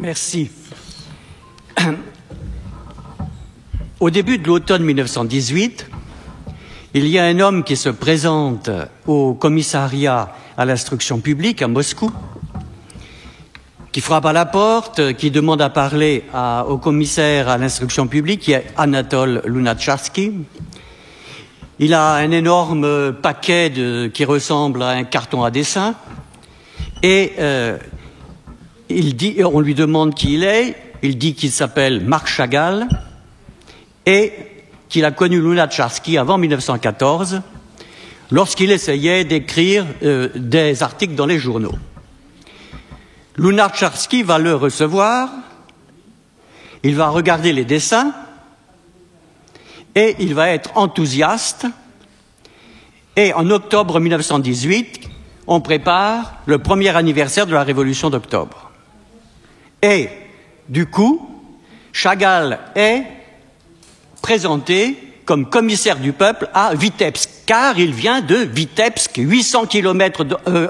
Merci. Au début de l'automne 1918, il y a un homme qui se présente au commissariat à l'instruction publique à Moscou, qui frappe à la porte, qui demande à parler au commissaire à l'instruction publique, qui est Anatole Lunatcharsky. Il a un énorme paquet qui ressemble à un carton à dessin, et on lui demande qui il est. Il dit qu'il s'appelle Marc Chagall et qu'il a connu Lunatcharsky avant 1914, lorsqu'il essayait d'écrire des articles dans les journaux. Lunatcharsky va le recevoir, il va regarder les dessins et il va être enthousiaste. Et en octobre 1918, on prépare le premier anniversaire de la Révolution d'octobre. Et du coup, Chagall est présenté comme commissaire du peuple à Vitebsk, car il vient de Vitebsk, 800 kilomètres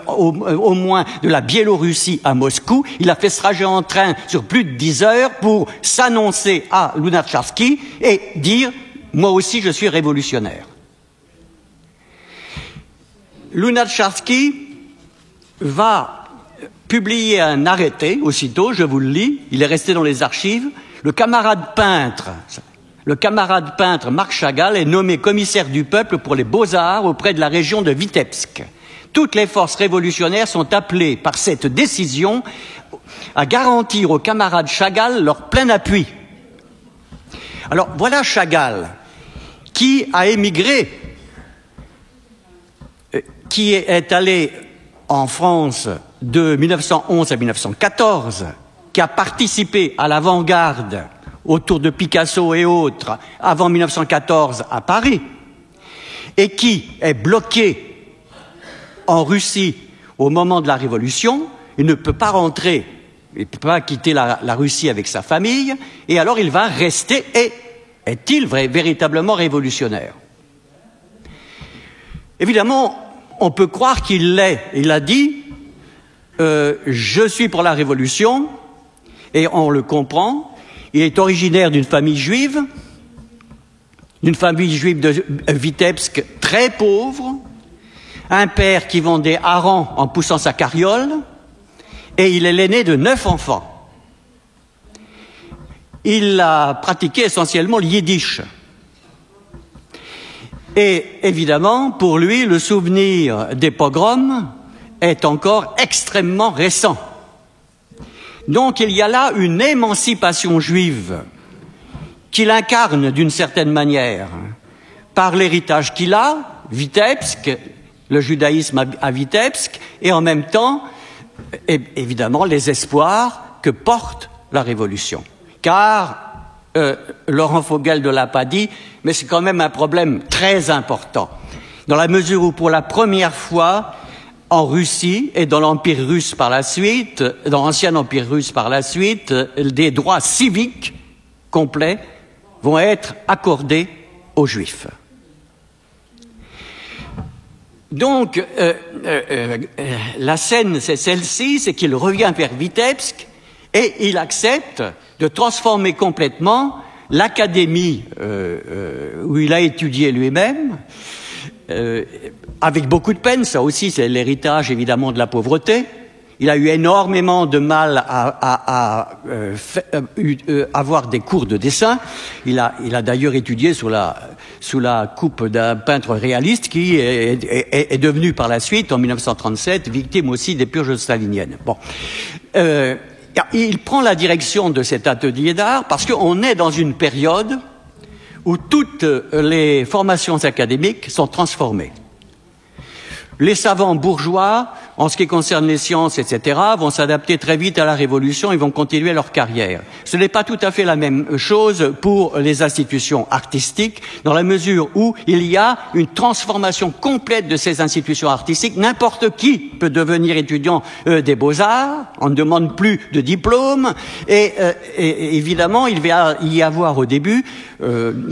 au moins de la Biélorussie à Moscou. Il a fait ce trajet en train sur plus de 10 heures pour s'annoncer à Lunatcharsky et dire « moi aussi je suis révolutionnaire ». Lunatcharsky va publier un arrêté aussitôt, je vous le lis, il est resté dans les archives. Le camarade peintre Marc Chagall est nommé commissaire du peuple pour les beaux-arts auprès de la région de Vitebsk. Toutes les forces révolutionnaires sont appelées par cette décision à garantir au camarade Chagall leur plein appui. Alors voilà Chagall qui a émigré, qui est allé en France de 1911 à 1914, qui a participé à l'avant-garde autour de Picasso et autres avant 1914 à Paris, et qui est bloqué en Russie au moment de la Révolution. Il ne peut pas rentrer, il ne peut pas quitter la Russie avec sa famille, et alors il va rester. Et est-il véritablement révolutionnaire? Évidemment, on peut croire qu'il l'est. Il a dit je suis pour la Révolution, et on le comprend. Il est originaire d'une famille juive de Vitebsk très pauvre, un père qui vendait harengs en poussant sa carriole, et il est l'aîné de 9 enfants. Il a pratiqué essentiellement le yiddish. Et évidemment, pour lui, le souvenir des pogroms est encore extrêmement récent. Donc il y a là une émancipation juive qu'il incarne d'une certaine manière par l'héritage qu'il a, Vitebsk, le judaïsme à Vitebsk, et en même temps, évidemment, les espoirs que porte la Révolution. Car Laurent Vogel ne l'a pas dit, mais c'est quand même un problème très important, dans la mesure où pour la première fois, en Russie et dans l'Empire russe par la suite, dans l'ancien Empire russe par la suite, des droits civiques complets vont être accordés aux Juifs. Donc, la scène, c'est celle-ci, c'est qu'il revient vers Vitebsk et il accepte de transformer complètement l'académie où il a étudié lui-même, avec beaucoup de peine. Ça aussi, c'est l'héritage évidemment de la pauvreté. Il a eu énormément de mal à avoir des cours de dessin. Il a d'ailleurs étudié sous la coupe d'un peintre réaliste qui est devenu par la suite, en 1937, victime aussi des purges staliniennes. Bon. Il prend la direction de cet atelier d'art parce qu'on est dans une période où toutes les formations académiques sont transformées. Les savants bourgeois, en ce qui concerne les sciences, etc., vont s'adapter très vite à la Révolution et vont continuer leur carrière. Ce n'est pas tout à fait la même chose pour les institutions artistiques, dans la mesure où il y a une transformation complète de ces institutions artistiques. N'importe qui peut devenir étudiant des beaux-arts, on ne demande plus de diplôme, et évidemment, il va y avoir au début,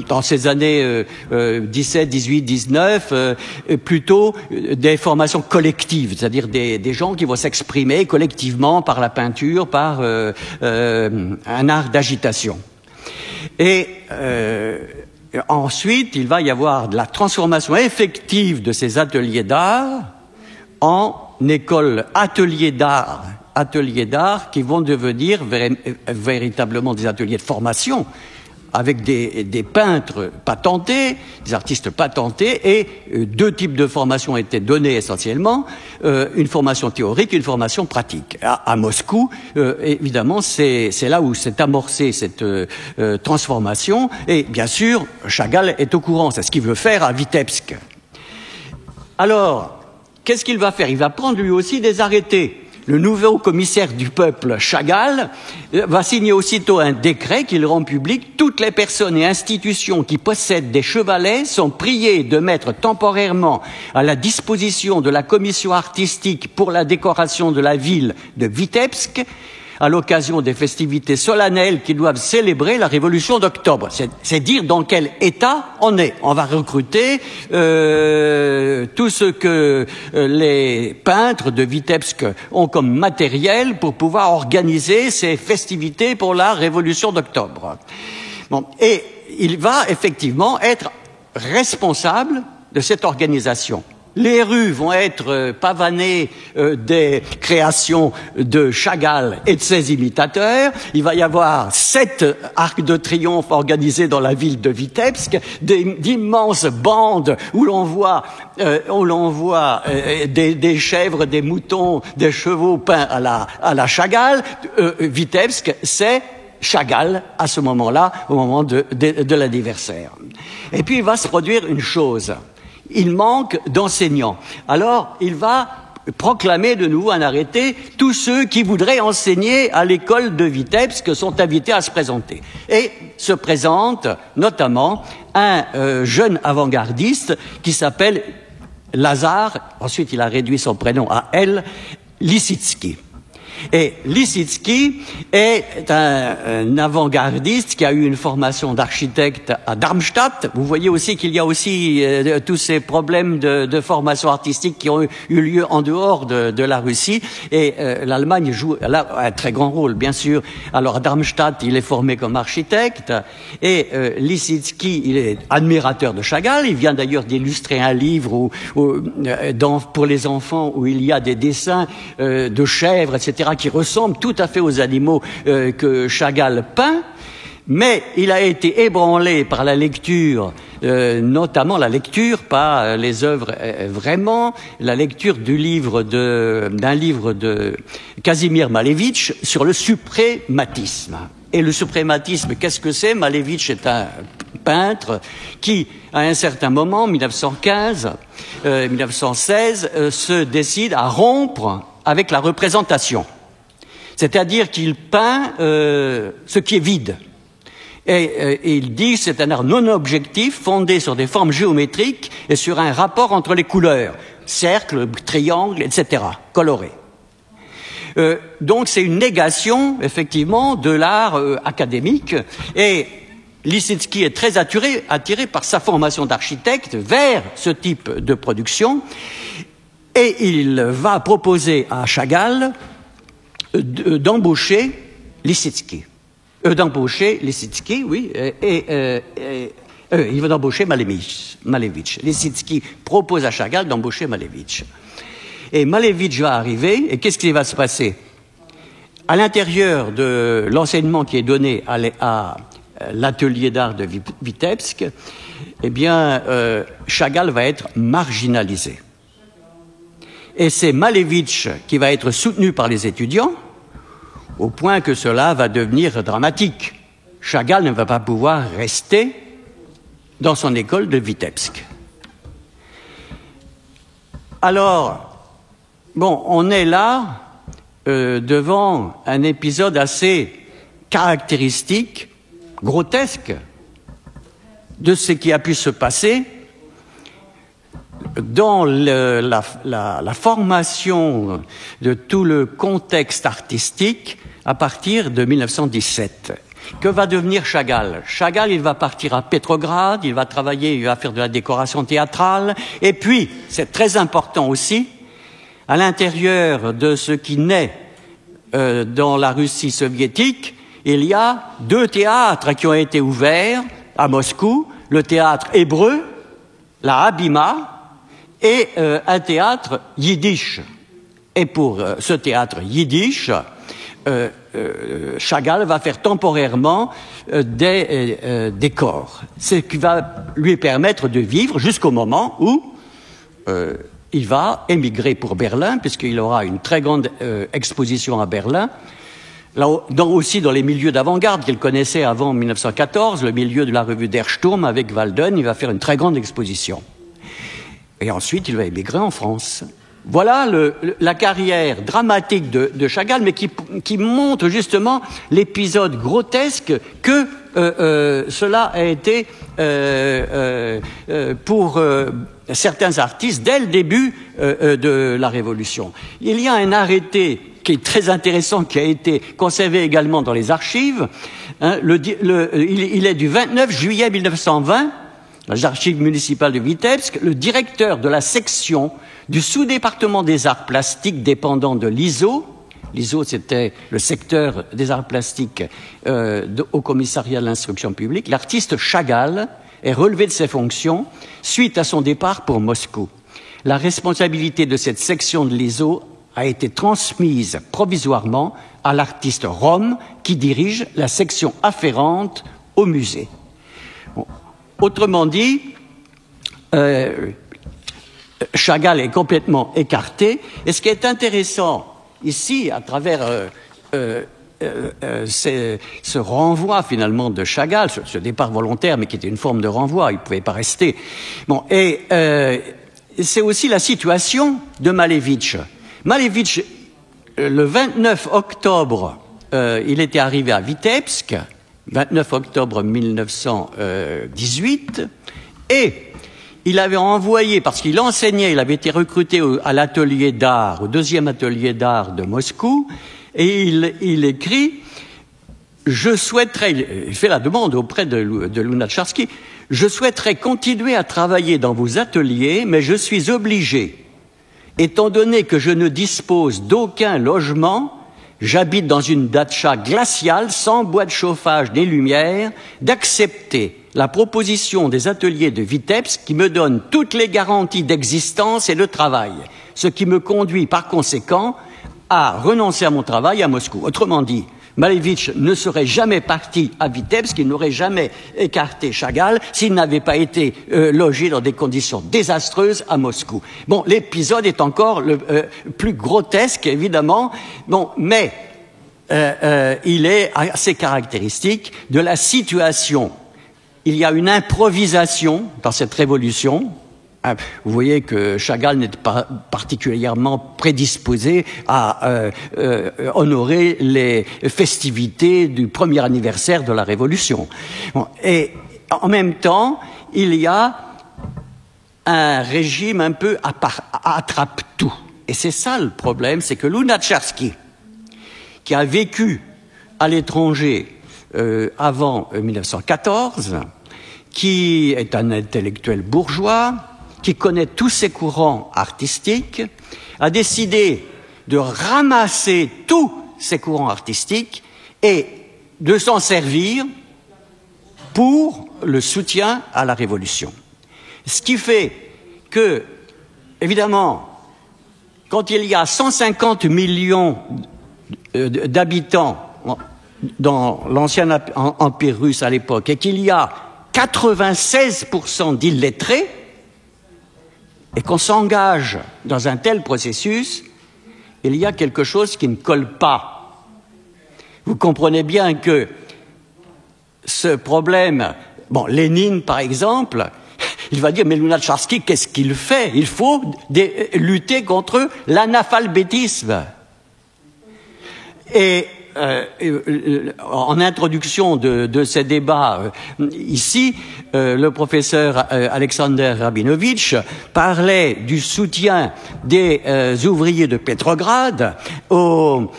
dans ces années 17, 18, 19, plutôt des formations collectives, c'est-à-dire des gens qui vont s'exprimer collectivement par la peinture, par un art d'agitation. Et ensuite, il va y avoir de la transformation effective de ces ateliers d'art en écoles ateliers d'art qui vont devenir véritablement des ateliers de formation avec des peintres patentés, des artistes patentés, et deux types de formations étaient donnés essentiellement, une formation théorique et une formation pratique. À Moscou, évidemment, c'est là où s'est amorcée cette transformation, et bien sûr, Chagall est au courant, c'est ce qu'il veut faire à Vitebsk. Alors, qu'est-ce qu'il va faire? Il va prendre lui aussi des arrêtés. Le nouveau commissaire du peuple, Chagall, va signer aussitôt un décret qu'il rend public. Toutes les personnes et institutions qui possèdent des chevalets sont priées de mettre temporairement à la disposition de la commission artistique pour la décoration de la ville de Vitebsk, à l'occasion des festivités solennelles qui doivent célébrer la Révolution d'octobre. C'est dire dans quel état on est. On va recruter tout ce que les peintres de Vitebsk ont comme matériel pour pouvoir organiser ces festivités pour la Révolution d'octobre. Bon, et il va effectivement être responsable de cette organisation. Les rues vont être pavanées des créations de Chagall et de ses imitateurs. Il va y avoir 7 arcs de triomphe organisés dans la ville de Vitebsk, d'immenses bandes où l'on voit des chèvres, des moutons, des chevaux peints à la Chagall. Vitebsk, c'est Chagall à ce moment-là, au moment de l'anniversaire. Et puis il va se produire une chose. Il manque d'enseignants. Alors, il va proclamer de nouveau un arrêté. Tous ceux qui voudraient enseigner à l'école de Vitebsk sont invités à se présenter. Et se présente notamment un jeune avant-gardiste qui s'appelle Lazar, ensuite il a réduit son prénom à L, Lissitsky. Et Lissitsky est un avant-gardiste qui a eu une formation d'architecte à Darmstadt. Vous voyez aussi qu'il y a aussi tous ces problèmes de formation artistique qui ont eu lieu en dehors de la Russie. Et l'Allemagne joue là un très grand rôle, bien sûr. Alors à Darmstadt, il est formé comme architecte. Et Lissitsky, il est admirateur de Chagall. Il vient d'ailleurs d'illustrer un livre pour les enfants où il y a des dessins de chèvres, etc., qui ressemblent tout à fait aux animaux que Chagall peint, mais il a été ébranlé par la lecture, notamment la lecture, pas les œuvres vraiment, la lecture d'un livre de Kazimir Malevich sur le suprématisme. Et le suprématisme, qu'est-ce que c'est? Malevich est un peintre qui, à un certain moment, 1916, se décide à rompre avec la représentation. C'est-à-dire qu'il peint ce qui est vide. Et il dit que c'est un art non objectif, fondé sur des formes géométriques et sur un rapport entre les couleurs, cercles, triangles, etc., colorés. Donc c'est une négation, effectivement, de l'art académique. Et Lissitsky est très attiré par sa formation d'architecte vers ce type de production. Et il va proposer à Chagall d'embaucher Lissitsky. Oui, il va d'embaucher Malevich. Lissitsky propose à Chagall d'embaucher Malevich. Et Malevich va arriver, et qu'est-ce qui va se passer? À l'intérieur de l'enseignement qui est donné à l'atelier d'art de Vitebsk, eh bien, Chagall va être marginalisé. Et c'est Malevich qui va être soutenu par les étudiants, au point que cela va devenir dramatique. Chagall ne va pas pouvoir rester dans son école de Vitebsk. Alors, bon, on est là devant un épisode assez caractéristique, grotesque, de ce qui a pu se passer dans la formation de tout le contexte artistique à partir de 1917. Que va devenir Chagall? Chagall, il va partir à Petrograd, il va travailler, il va faire de la décoration théâtrale, et puis, c'est très important aussi, à l'intérieur de ce qui naît dans la Russie soviétique, il y a 2 théâtres qui ont été ouverts à Moscou, le théâtre hébreu, la Habima, et un théâtre yiddish. Et pour ce théâtre yiddish, Chagall va faire temporairement des décors, ce qui va lui permettre de vivre jusqu'au moment où il va émigrer pour Berlin, puisqu'il aura une très grande exposition à Berlin, là, aussi dans les milieux d'avant-garde qu'il connaissait avant 1914, le milieu de la revue Der Sturm avec Walden, il va faire une très grande exposition. Et ensuite, il va émigrer en France. Voilà la carrière dramatique de Chagall, mais qui montre justement l'épisode grotesque que cela a été pour certains artistes dès le début de la Révolution. Il y a un arrêté qui est très intéressant, qui a été conservé également dans les archives. Hein, il est du 29 juillet 1920, les archives municipales de Vitebsk. Le directeur de la section du sous-département des arts plastiques dépendant de l'ISO, l'ISO c'était le secteur des arts plastiques au commissariat de l'instruction publique, l'artiste Chagall est relevé de ses fonctions suite à son départ pour Moscou. La responsabilité de cette section de l'ISO a été transmise provisoirement à l'artiste Rome qui dirige la section afférente au musée. Bon. Autrement dit, Chagall est complètement écarté. Et ce qui est intéressant ici, à travers ce renvoi finalement de Chagall, ce départ volontaire, mais qui était une forme de renvoi, il ne pouvait pas rester. Bon, et c'est aussi la situation de Malevitch. Malevitch, le 29 octobre, il était arrivé à Vitebsk, 29 octobre 1918, et il avait envoyé, parce qu'il enseignait, il avait été recruté à l'atelier d'art, au 2e atelier d'art de Moscou, et il écrit « Je souhaiterais », il fait la demande auprès de Lunacharsky, « Je souhaiterais continuer à travailler dans vos ateliers, mais je suis obligé, étant donné que je ne dispose d'aucun logement, j'habite dans une datcha glaciale, sans bois de chauffage ni lumière, d'accepter la proposition des ateliers de Vitebsk qui me donne toutes les garanties d'existence et de travail, ce qui me conduit par conséquent à renoncer à mon travail à Moscou. » Autrement dit, Malevitch ne serait jamais parti à Vitebsk, il n'aurait jamais écarté Chagall s'il n'avait pas été logé dans des conditions désastreuses à Moscou. Bon, l'épisode est encore le plus grotesque, évidemment, bon, mais il est assez caractéristique de la situation. Il y a une improvisation dans cette révolution. Vous voyez que Chagall n'est pas particulièrement prédisposé à honorer les festivités du premier anniversaire de la Révolution. Bon, et en même temps, il y a un régime un peu attrape-tout. Et c'est ça le problème, c'est que Lunacharsky, qui a vécu à l'étranger avant 1914, qui est un intellectuel bourgeois, qui connaît tous ces courants artistiques, a décidé de ramasser tous ces courants artistiques et de s'en servir pour le soutien à la Révolution. Ce qui fait que, évidemment, quand il y a 150 millions d'habitants dans l'ancien empire russe à l'époque et qu'il y a 96% d'illettrés, et qu'on s'engage dans un tel processus, il y a quelque chose qui ne colle pas. Vous comprenez bien que ce problème, bon, Lénine par exemple, il va dire, mais Lunacharsky, qu'est-ce qu'il fait? Il faut lutter contre l'analphabétisme. Et en introduction de ces débats ici, le professeur Alexander Rabinovitch parlait du soutien des ouvriers de Petrograd aux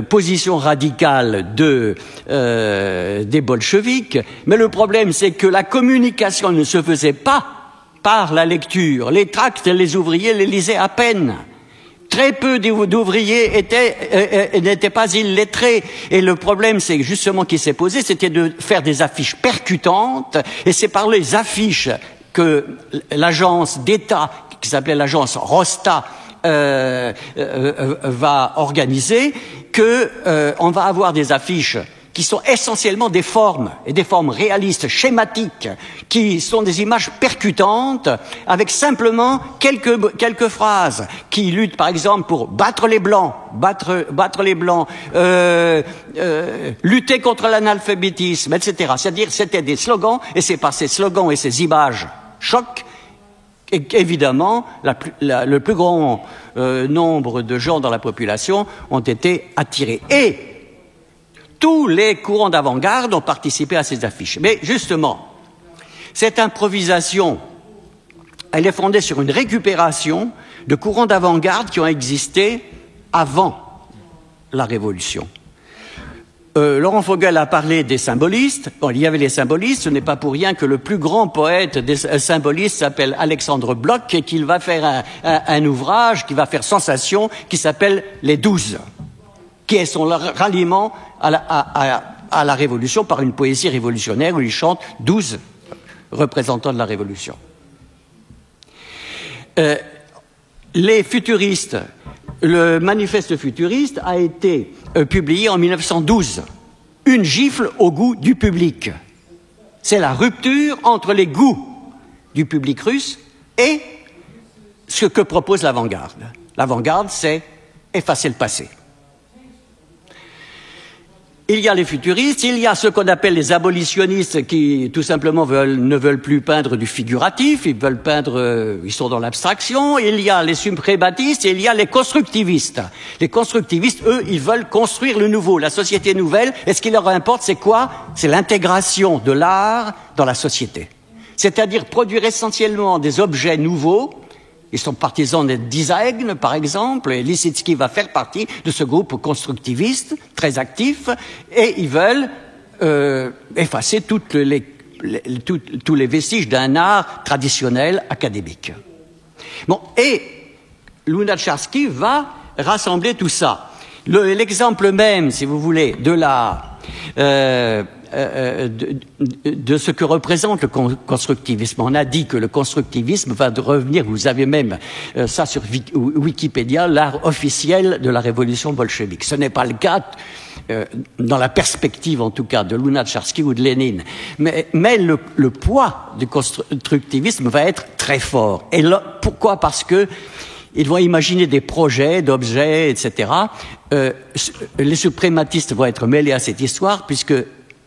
positions radicales des bolcheviks, mais le problème c'est que la communication ne se faisait pas par la lecture. Les tracts, les ouvriers les lisaient à peine. Très peu d'ouvriers n'étaient pas illettrés. Et le problème, c'est justement qui s'est posé, c'était de faire des affiches percutantes. Et c'est par les affiches que l'agence d'État, qui s'appelait l'agence Rosta, va organiser, que on va avoir des affiches qui sont essentiellement des formes, et des formes réalistes, schématiques, qui sont des images percutantes, avec simplement quelques phrases, qui luttent par exemple pour battre les blancs, lutter contre l'analphabétisme, etc. C'est-à-dire, c'était des slogans, et c'est par ces slogans et ces images chocs qu'évidemment, le plus grand nombre de gens dans la population ont été attirés. Et tous les courants d'avant-garde ont participé à ces affiches. Mais justement, cette improvisation, elle est fondée sur une récupération de courants d'avant-garde qui ont existé avant la Révolution. Laurent Vogel a parlé des symbolistes. Bon, il y avait les symbolistes, ce n'est pas pour rien que le plus grand poète des symbolistes s'appelle Alexandre Bloch et qu'il va faire un ouvrage qui va faire sensation, qui s'appelle Les 12, qui est son ralliement à la Révolution par une poésie révolutionnaire où il chante 12 représentants de la Révolution. Les futuristes, le manifeste futuriste a été publié en 1912. Une gifle au goût du public. C'est la rupture entre les goûts du public russe et ce que propose l'avant-garde. L'avant-garde, c'est effacer le passé. Il y a les futuristes, il y a ceux qu'on appelle les abolitionnistes qui, tout simplement, ne veulent plus peindre du figuratif, ils veulent peindre, ils sont dans l'abstraction. Il y a les suprématistes et il y a les constructivistes. Les constructivistes, eux, ils veulent construire le nouveau, la société nouvelle. Et ce qui leur importe, c'est quoi? C'est l'intégration de l'art dans la société. C'est-à-dire produire essentiellement des objets nouveaux. Ils sont partisans des design, par exemple, et Lissitzky va faire partie de ce groupe constructiviste, très actif, et ils veulent effacer tous les vestiges d'un art traditionnel académique. Bon, et Lunacharsky va rassembler tout ça. L'exemple même, si vous voulez, de ce que représente le constructivisme. On a dit que le constructivisme va revenir, vous avez même ça sur Wikipédia, l'art officiel de la révolution bolchevique. Ce n'est pas le cas dans la perspective, en tout cas, de Lunacharsky ou de Lénine. Mais le poids du constructivisme va être très fort. Et là, pourquoi? Parce que ils vont imaginer des projets, d'objets, etc. Les suprématistes vont être mêlés à cette histoire, puisque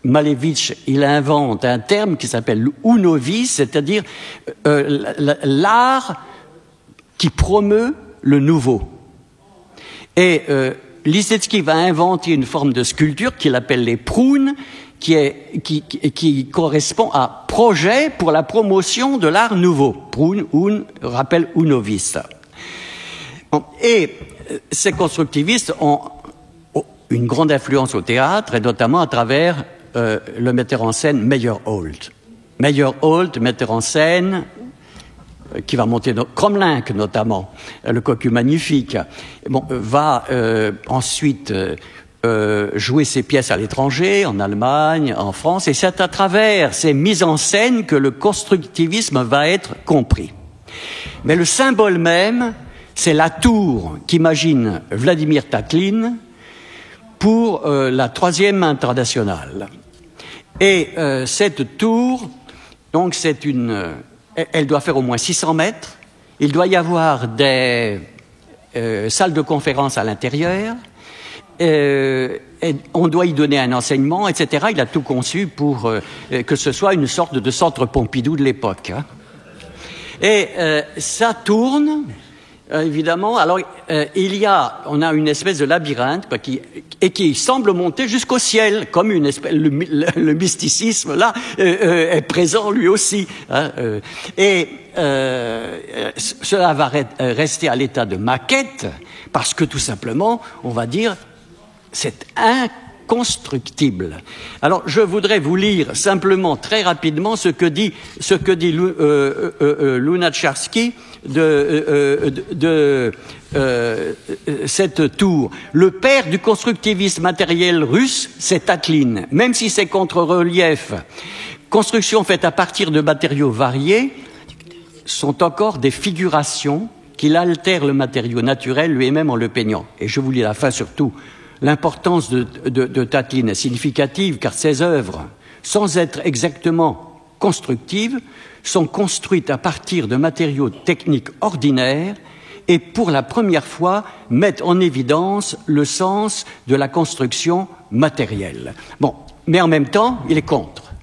Malevich, il invente un terme qui s'appelle l'unovis, c'est-à-dire l'art qui promeut le nouveau. Et Lissitzky va inventer une forme de sculpture qu'il appelle les prounes, qui correspond à projet pour la promotion de l'art nouveau. Prune, rappelle unovis. Et ces constructivistes ont une grande influence au théâtre, et notamment à travers le metteur en scène Meyerhold. Meyerhold, metteur en scène, qui va monter Cromlinck notamment, le Cocu magnifique, va ensuite jouer ses pièces à l'étranger, en Allemagne, en France, et c'est à travers ces mises en scène que le constructivisme va être compris. Mais le symbole même, c'est la tour qu'imagine Vladimir Taklin pour la Troisième Internationale. Et cette tour, donc elle doit faire au moins 600 mètres. Il doit y avoir des salles de conférence à l'intérieur. On doit y donner un enseignement, etc. Il a tout conçu pour que ce soit une sorte de centre Pompidou de l'époque. Hein. Et ça tourne. Évidemment, alors on a une espèce de labyrinthe qui semble monter jusqu'au ciel, comme une espèce, le mysticisme là est présent lui aussi. Hein, cela va rester à l'état de maquette parce que tout simplement, on va dire, c'est constructible. Alors, je voudrais vous lire simplement, très rapidement, ce que dit Lunacharsky de cette tour. Le père du constructivisme matériel russe, c'est Tatlin. Même si ces contre-reliefs, constructions faites à partir de matériaux variés, sont encore des figurations qu'il altère le matériau naturel lui-même en le peignant. Et je vous lis la fin surtout. L'importance de Tatlin est significative car ses œuvres, sans être exactement constructives, sont construites à partir de matériaux techniques ordinaires et pour la première fois mettent en évidence le sens de la construction matérielle. Bon, mais en même temps, il est contre.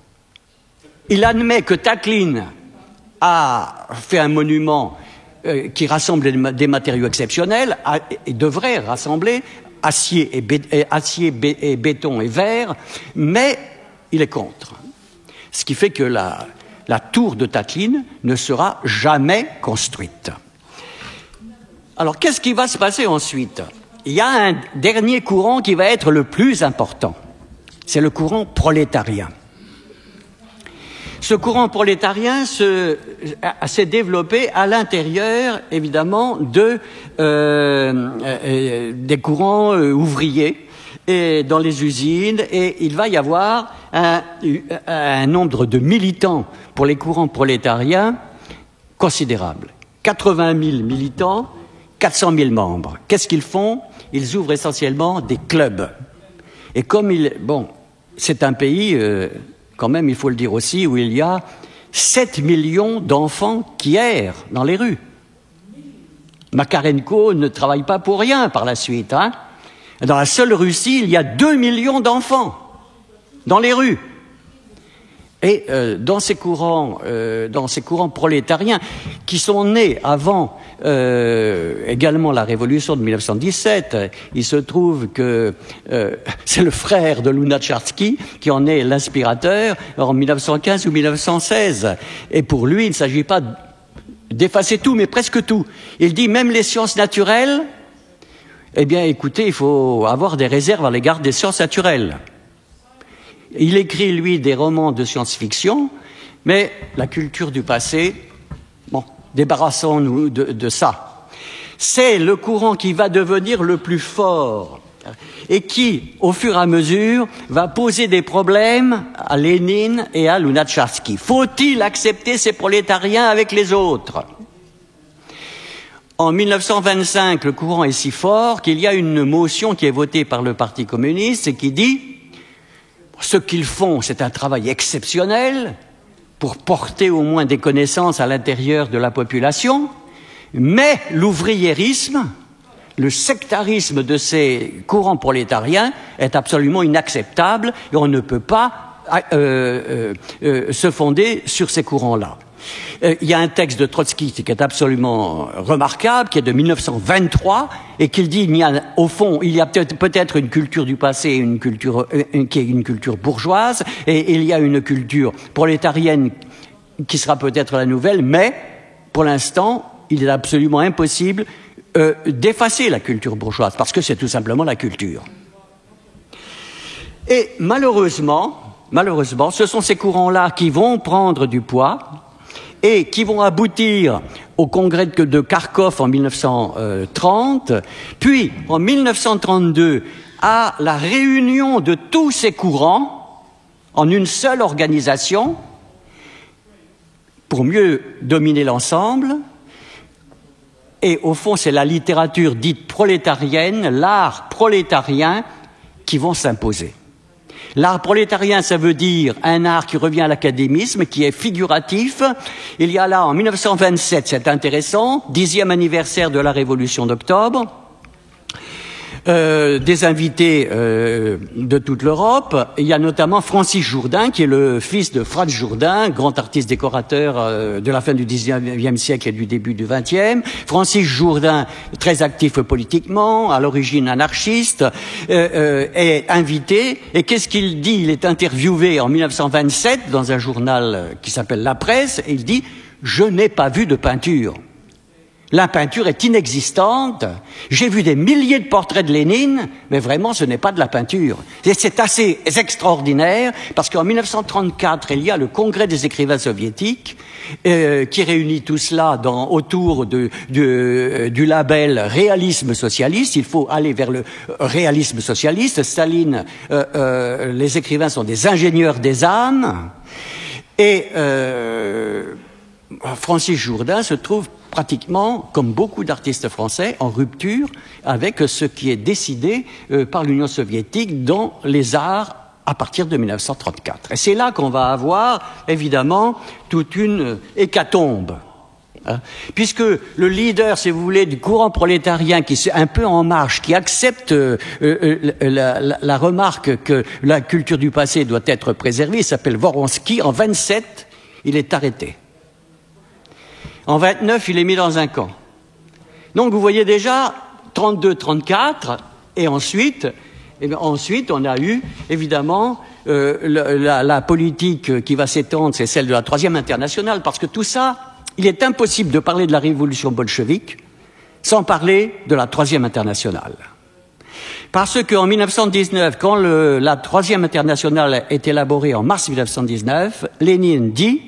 Il admet que Tatlin a fait un monument qui rassemble des matériaux exceptionnels et devrait rassembler acier et béton et verre, mais il est contre. Ce qui fait que la tour de Tatlin ne sera jamais construite. Alors, qu'est-ce qui va se passer ensuite? Il y a un dernier courant qui va être le plus important. C'est le courant prolétarien. Ce courant prolétarien s'est développé à l'intérieur, évidemment, des courants ouvriers et dans les usines, et il va y avoir un nombre de militants pour les courants prolétariens considérable. 80 000 militants, 400 000 membres. Qu'est-ce qu'ils font? Ils ouvrent essentiellement des clubs. Et comme c'est un pays... quand même, il faut le dire aussi, où il y a 7 millions d'enfants qui errent dans les rues. Makarenko ne travaille pas pour rien par la suite. Hein. Dans la seule Russie, il y a 2 millions d'enfants dans les rues. Et dans ces courants prolétariens qui sont nés avant également la révolution de 1917, il se trouve que c'est le frère de Lunacharsky qui en est l'inspirateur en 1915 ou 1916. Et pour lui, il ne s'agit pas d'effacer tout, mais presque tout. Il dit même les sciences naturelles, eh bien écoutez, il faut avoir des réserves à l'égard des sciences naturelles. Il écrit, lui, des romans de science-fiction, mais la culture du passé, débarrassons-nous de ça. C'est le courant qui va devenir le plus fort et qui, au fur et à mesure, va poser des problèmes à Lénine et à Lunacharsky. Faut-il accepter ces prolétariens avec les autres? En 1925, le courant est si fort qu'il y a une motion qui est votée par le Parti communiste et qui dit ce qu'ils font, c'est un travail exceptionnel pour porter au moins des connaissances à l'intérieur de la population, mais l'ouvriérisme, le sectarisme de ces courants prolétariens est absolument inacceptable et on ne peut pas se fonder sur ces courants-là. Il y a un texte de Trotsky qui est absolument remarquable, qui est de 1923, et qui dit au fond, il y a peut-être une culture du passé, qui est une culture bourgeoise, et il y a une culture prolétarienne qui sera peut-être la nouvelle, mais pour l'instant, il est absolument impossible d'effacer la culture bourgeoise, parce que c'est tout simplement la culture. Et malheureusement, ce sont ces courants-là qui vont prendre du poids et qui vont aboutir au congrès de Kharkov en 1930, puis en 1932 à la réunion de tous ces courants en une seule organisation pour mieux dominer l'ensemble. Et au fond, c'est la littérature dite prolétarienne, l'art prolétarien qui vont s'imposer. L'art prolétarien, ça veut dire un art qui revient à l'académisme, qui est figuratif. Il y a là, en 1927, c'est intéressant, 10e anniversaire de la Révolution d'octobre, des invités de toute l'Europe. Il y a notamment Francis Jourdain, qui est le fils de Franz Jourdain, grand artiste décorateur de la fin du XIXe siècle et du début du XXe. Francis Jourdain, très actif politiquement, à l'origine anarchiste, est invité. Et qu'est-ce qu'il dit? Il est interviewé en 1927 dans un journal qui s'appelle La Presse, et il dit « Je n'ai pas vu de peinture ». La peinture est inexistante. J'ai vu des milliers de portraits de Lénine, mais vraiment, ce n'est pas de la peinture. Et c'est assez extraordinaire, parce qu'en 1934, il y a le Congrès des écrivains soviétiques, qui réunit tout cela autour du label réalisme socialiste. Il faut aller vers le réalisme socialiste. Staline, les écrivains sont des ingénieurs des âmes. Et Francis Jourdain se trouve pratiquement, comme beaucoup d'artistes français, en rupture avec ce qui est décidé par l'Union soviétique dans les arts à partir de 1934. Et c'est là qu'on va avoir, évidemment, toute une hécatombe. Puisque le leader, si vous voulez, du courant prolétarien qui est un peu en marche, qui accepte la remarque que la culture du passé doit être préservée, il s'appelle Voronsky, en 27, il est arrêté. En 29, il est mis dans un camp. Donc vous voyez déjà 32, 34, et ensuite, on a eu évidemment la politique qui va s'étendre, c'est celle de la Troisième Internationale, parce que tout ça, il est impossible de parler de la révolution bolchevique sans parler de la Troisième Internationale. Parce qu'en 1919, quand la Troisième Internationale est élaborée en mars 1919, Lénine dit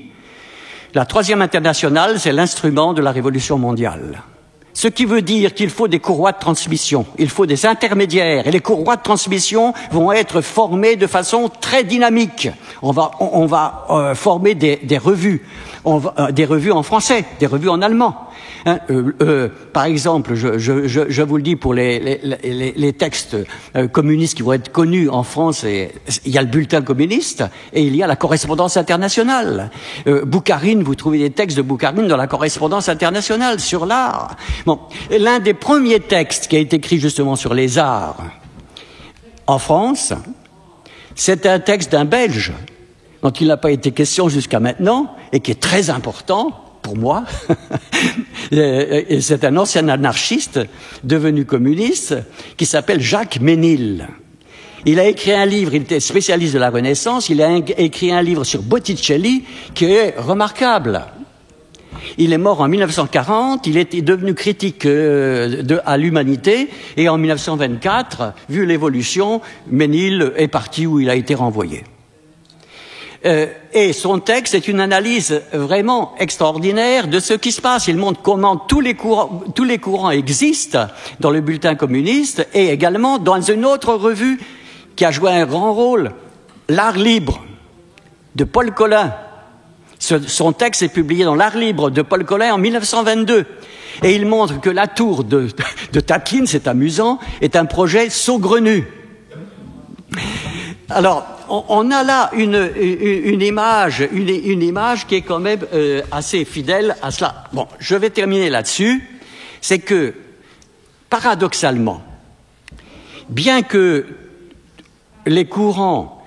« La Troisième Internationale, c'est l'instrument de la révolution mondiale ». Ce qui veut dire qu'il faut des courroies de transmission, il faut des intermédiaires, et les courroies de transmission vont être formées de façon très dynamique. On va former des revues, des revues en français, des revues en allemand. Par exemple, je vous le dis pour les textes communistes qui vont être connus en France, il y a le bulletin communiste et il y a la correspondance internationale. Boukharine, vous trouvez des textes de Boukharine dans la correspondance internationale sur l'art. Bon, l'un des premiers textes qui a été écrit justement sur les arts en France, c'est un texte d'un Belge dont il n'a pas été question jusqu'à maintenant et qui est très important pour moi. Et c'est un ancien anarchiste devenu communiste qui s'appelle Jacques Ménil. Il a écrit un livre, il était spécialiste de la Renaissance, il a écrit un livre sur Botticelli qui est remarquable. Il est mort en 1940, il était devenu critique à l'humanité, et en 1924, vu l'évolution, Ménil est parti où il a été renvoyé. Et son texte est une analyse vraiment extraordinaire de ce qui se passe. Il montre comment tous les courants existent dans le bulletin communiste et également dans une autre revue qui a joué un grand rôle, L'Art libre, de Paul Colin. Son texte est publié dans L'Art libre de Paul Colin en 1922. Et il montre que la tour de Tatlin, c'est amusant, est un projet saugrenu. Alors, on a là une image qui est quand même assez fidèle à cela. Bon, je vais terminer là-dessus. C'est que, paradoxalement, bien que les courants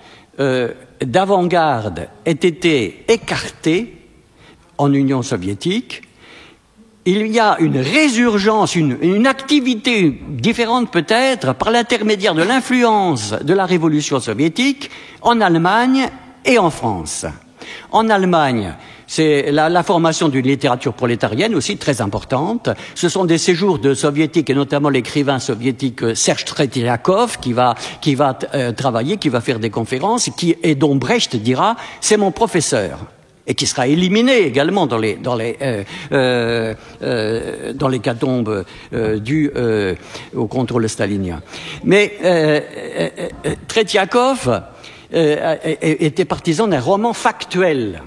d'avant-garde aient été écartés en Union soviétique, il y a une résurgence, une activité différente peut-être par l'intermédiaire de l'influence de la révolution soviétique en Allemagne et en France. En Allemagne, c'est la formation d'une littérature prolétarienne aussi très importante. Ce sont des séjours de soviétiques et notamment l'écrivain soviétique Serge Tretiakov qui va travailler, qui va faire des conférences et dont Brecht dira « c'est mon professeur ». Et qui sera éliminé également dans l'hécatombe dues au contrôle stalinien. Mais Tretiakov était partisan d'un roman factuel,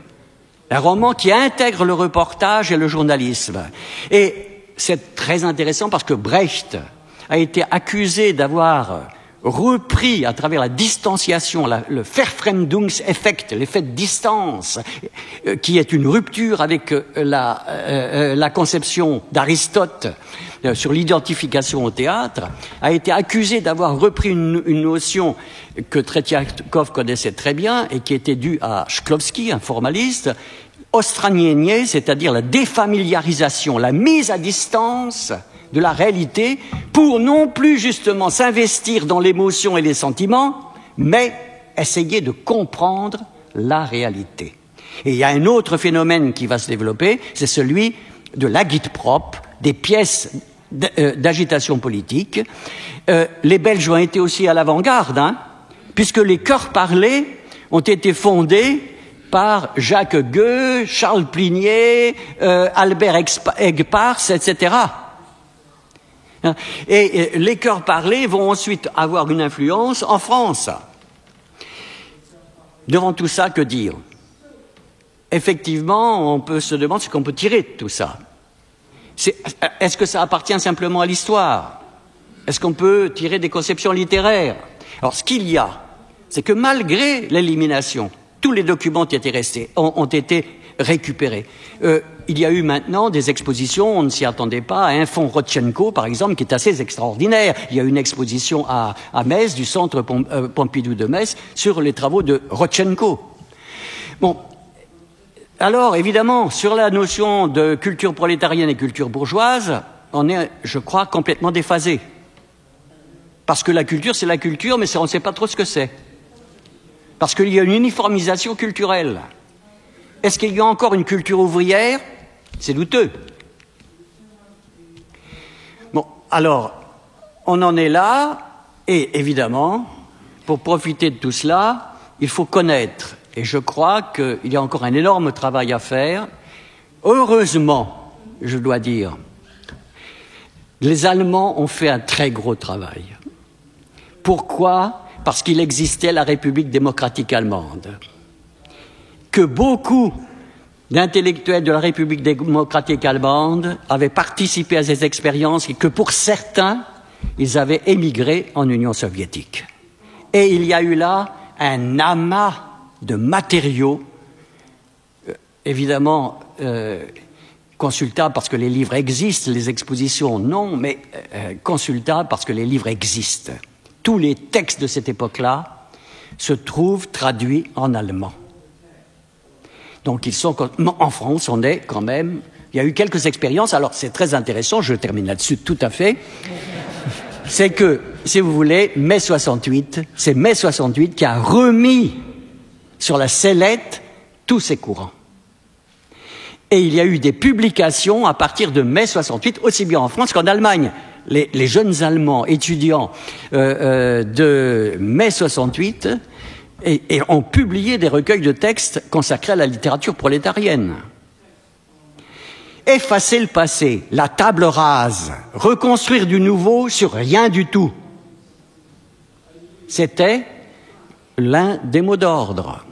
un roman qui intègre le reportage et le journalisme. Et c'est très intéressant parce que Brecht a été accusé d'avoir repris à travers la distanciation, le Verfremdungseffekt, l'effet de distance, qui est une rupture avec la conception d'Aristote sur l'identification au théâtre, a été accusé d'avoir repris une notion que Tretiakov connaissait très bien et qui était due à Shklovsky, un formaliste, ostranienie, c'est-à-dire la défamiliarisation, la mise à distance de la réalité pour non plus justement s'investir dans l'émotion et les sentiments, mais essayer de comprendre la réalité. Et il y a un autre phénomène qui va se développer, c'est celui de l'agitprop, des pièces d'agitation politique. Les Belges ont été aussi à l'avant-garde, hein, puisque les chœurs parlés ont été fondés par Jacques Gueux, Charles Plinier, Albert Aiguepars, etc. Et les chœurs parlés vont ensuite avoir une influence en France. Devant tout ça, que dire? Effectivement, on peut se demander ce qu'on peut tirer de tout ça. Est-ce que ça appartient simplement à l'histoire? Est-ce qu'on peut tirer des conceptions littéraires? Alors, ce qu'il y a, c'est que malgré l'élimination, tous les documents qui étaient restés ont été récupérés. Il y a eu maintenant des expositions, on ne s'y attendait pas, à un fonds Rodchenko, par exemple, qui est assez extraordinaire. Il y a eu une exposition à Metz, du centre Pompidou de Metz, sur les travaux de Rodchenko. Bon. Alors, évidemment, sur la notion de culture prolétarienne et culture bourgeoise, on est, je crois, complètement déphasé. Parce que la culture, c'est la culture, mais on ne sait pas trop ce que c'est. Parce qu'il y a une uniformisation culturelle. Est-ce qu'il y a encore une culture ouvrière? C'est douteux. Bon, alors, on en est là, et évidemment, pour profiter de tout cela, il faut connaître. Et je crois qu'il y a encore un énorme travail à faire. Heureusement, je dois dire, les Allemands ont fait un très gros travail. Pourquoi? Parce qu'il existait la République démocratique allemande. Que beaucoup d'intellectuels de la République démocratique allemande avaient participé à ces expériences et que pour certains, ils avaient émigré en Union soviétique. Et il y a eu là un amas de matériaux, évidemment consultables parce que les livres existent, les expositions non, mais consultables parce que les livres existent. Tous les textes de cette époque-là se trouvent traduits en allemand. Donc ils sont en France, on est quand même. Il y a eu quelques expériences. Alors c'est très intéressant. Je termine là-dessus tout à fait. C'est que, si vous voulez, mai 68, c'est mai 68 qui a remis sur la sellette tous ces courants. Et il y a eu des publications à partir de mai 68, aussi bien en France qu'en Allemagne. Les jeunes Allemands étudiants de mai 68 et ont publié des recueils de textes consacrés à la littérature prolétarienne. Effacer le passé, la table rase, reconstruire du nouveau sur rien du tout. C'était l'un des mots d'ordre.